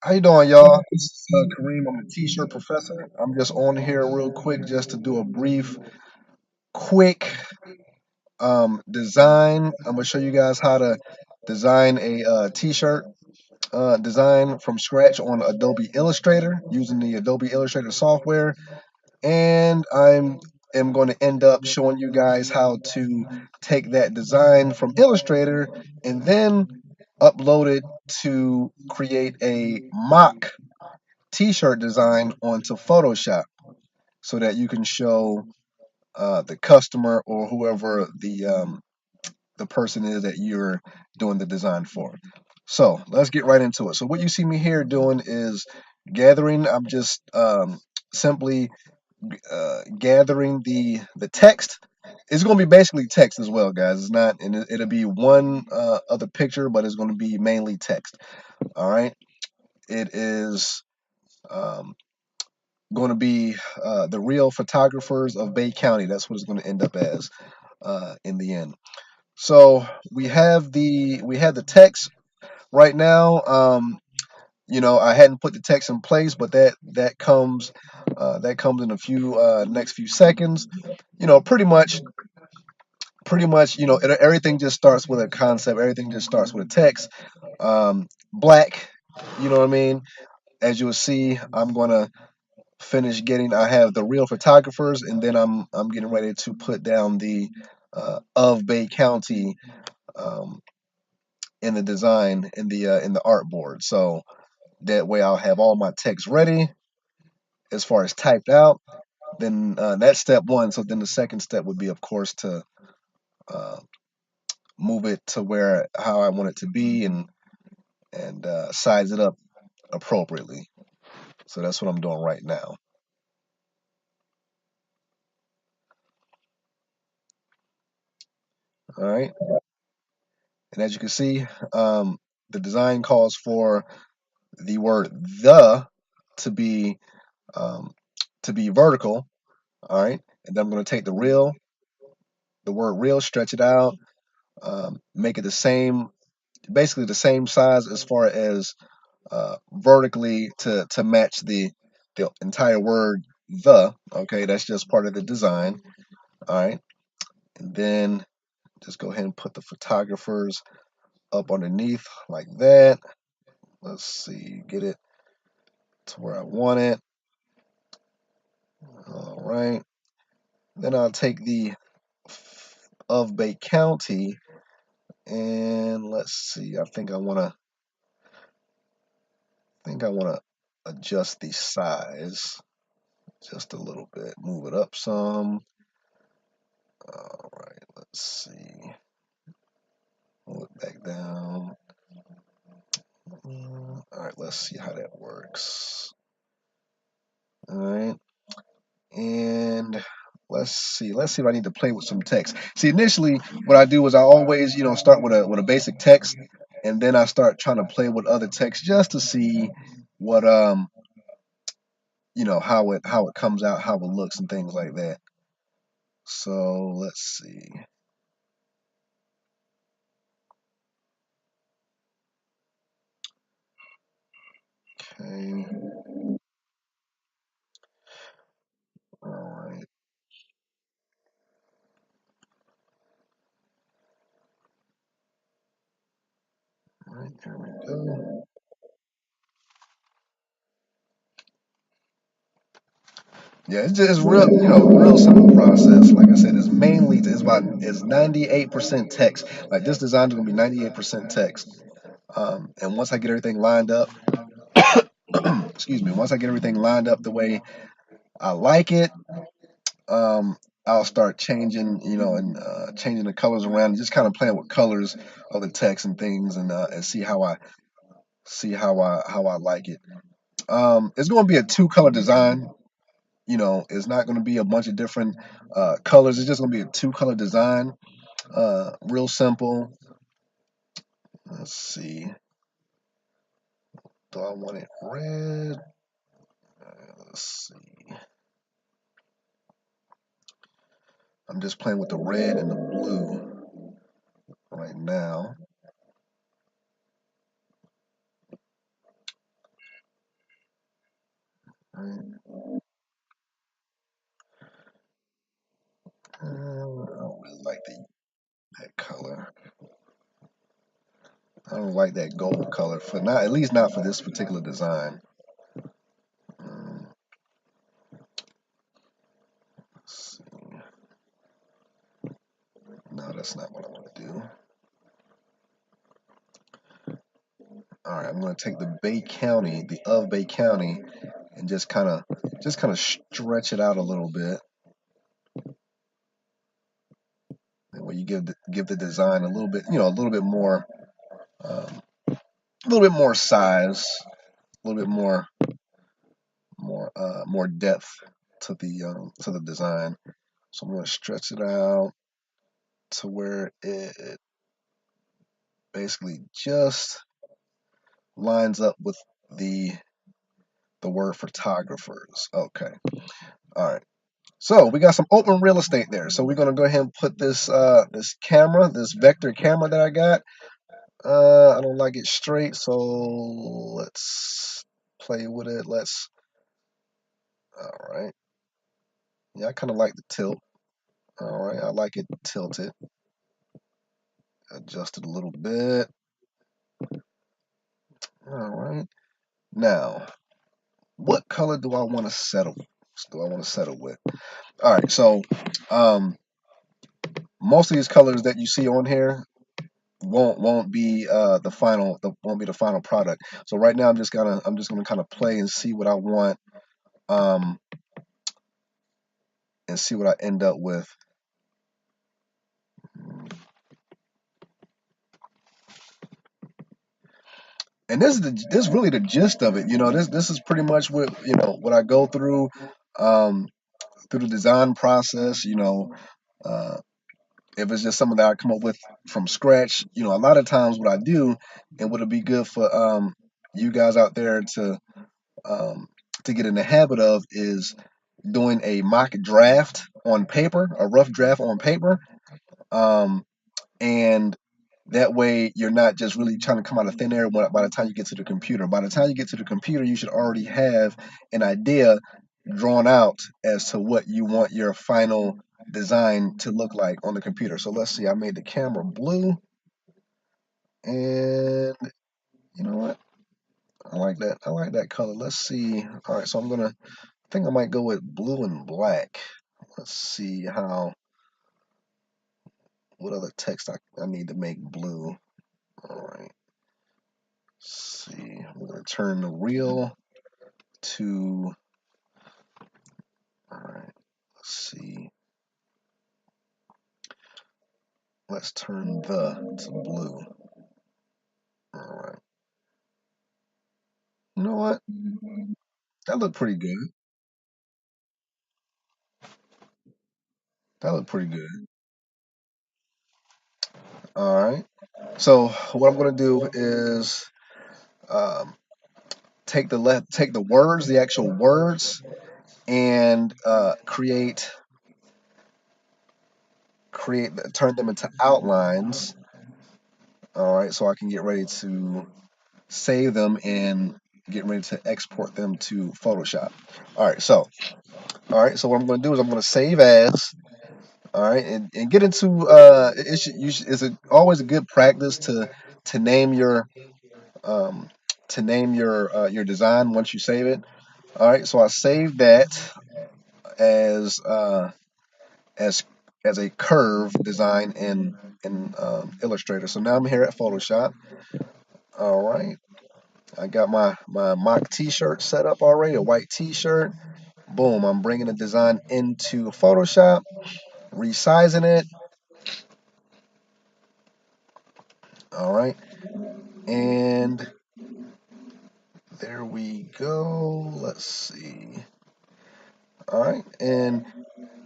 How you doing, y'all? This is Kareem. I'm a t-shirt professor. I'm just on here real quick just to do a brief, quick design. I'm gonna show you guys how to design a t-shirt design from scratch on Adobe Illustrator using the Adobe Illustrator software. And am going to end up showing you guys how to take that design from Illustrator and then upload it to create a mock t-shirt design onto Photoshop so that you can show the customer or whoever the person is that you're doing the design for. So let's get right into it. So what you see me here doing is gathering. I'm just simply gathering the text. It's going to be basically text as well, guys. It's not, and it'll be one other picture, but it's going to be mainly text. All right. It is. Um, Going to be the real photographers of Bay County. That's what it's going to end up as in the end. So we have the text right now. I hadn't put the text in place, but that comes in a few next few seconds. Pretty much. Everything just starts with a concept. Everything just starts with a text. Black. You know what I mean? As you will see, I'm gonna finish getting. I have the real photographers, and then I'm getting ready to put down the of Bay County um, in the design in the artboard. So that way I'll have all my text ready as far as typed out. Then that's step one. So then the second step would be, of course, to uh, move it to where how I want it to be and size it up appropriately. So that's what I'm doing right now. All right, and as you can see, the design calls for the word the to be um, vertical. All right, and then I'm going to take the word real, stretch it out, make it the same, basically the same size as far as vertically to match the entire word the. Okay, that's just part of the design. All right, and then just go ahead and put the photographers up underneath like that. Let's see, get it to where I want it. All right. Then I'll take the of Bay County and let's see. I think I want to adjust the size just a little bit. Move it up some. All right. Let's see. Move it back down. All right. Let's see how that works. All right. And let's see if I need to play with some text. See, initially, what I do is I always, start with a basic text, and then I start trying to play with other text just to see what how it comes out, how it looks, and things like that. So let's see. Okay. All right. All right. There we go. Yeah, it's real, real simple process. Like I said, it's 98% text. Like this design is gonna be 98% text. And once I get everything lined up, excuse me, once I get everything lined up the way I like it, um, I'll start changing, and changing the colors around, just kind of playing with colors of the text and things, and see how I like it. It's going to be a two-color design. It's not going to be a bunch of different colors. It's just going to be a two-color design. Real simple. Let's see. Do I want it red? Let's see. I'm just playing with the red and the blue right now. I don't really like that color. I don't like that gold color for not, at least not for this particular design. Um, let's see. No, that's not what I want to do. All right, I'm going to take the Bay County, the of Bay County, and just kind of stretch it out a little bit. That way you give the design a little bit, a little bit more, a little bit more size, a little bit more depth to the design. So I'm going to stretch it out to where it basically just lines up with the the word photographers. Okay. All right. So we got some open real estate there. So we're gonna go ahead and put this camera, this vector camera that I got. I don't like it straight, so let's play with it. Let's all right. Yeah, I kind of like the tilt. All right, I like it tilted. Adjust it a little bit. All right. Now, what color do I want to settle? Do I want to settle with? All right. So, um, most of these colors that you see on here won't be won't be the final product. So right now I'm just gonna kind of play and see what I want, um, and see what I end up with. And this is really the gist of it. This is pretty much what I go um, through the design process. Uh, if it's just something that I come up with from scratch, a lot of times what I do, and what would be good for you guys out there um, to get in the habit of, is doing a mock draft on paper, a rough draft on paper, um, and that way you're not just really trying to come out of thin air by the time you get to the computer. By the time you get to the computer, you should already have an idea drawn out as to what you want your final design to look like on the computer. So let's see, I made the camera blue, and you know what? I like that. I like that color. Let's see. All right, so I think I might go with blue and black. Let's see what other text I need to make blue. All right. Let's see. We're gonna turn the real to. All right. Let's see. Let's turn the to blue. All right. You know what? That looked pretty good. That looked pretty good. All right. So what I'm gonna do is um, take the words, the actual words, and turn them into outlines. All right. So I can get ready to save them and get ready to export them to Photoshop. All right. So what I'm going to do is I'm going to save as. All right, and get into it's always a good practice to name um, your design once you save it. All right, so I saved that as as as a curve design in Illustrator. So now I'm here at Photoshop. All right, I got my mock T-shirt set up already, a white T-shirt. Boom, I'm bringing the design into Photoshop, resizing it. All right, and there we go. Let's see. All right, and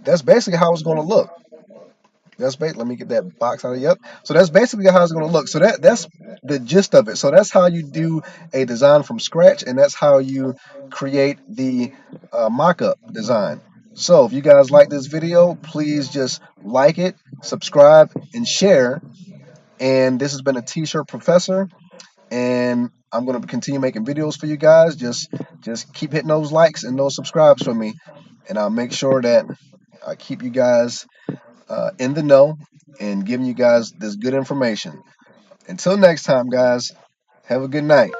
that's basically how it's going to look. Let me get that box out of yep. So that's basically how it's going to look. So that's the gist of it. So that's how you do a design from scratch, and that's how you create the mock-up design. So if you guys like this video, please just like it, subscribe, and share. And this has been a T-shirt professor, and I'm going to continue making videos for you guys. Just just keep hitting those likes and those subscribes for me, and I'll make sure that I keep you guys in the know and giving you guys this good information. Until next time, guys, have a good night.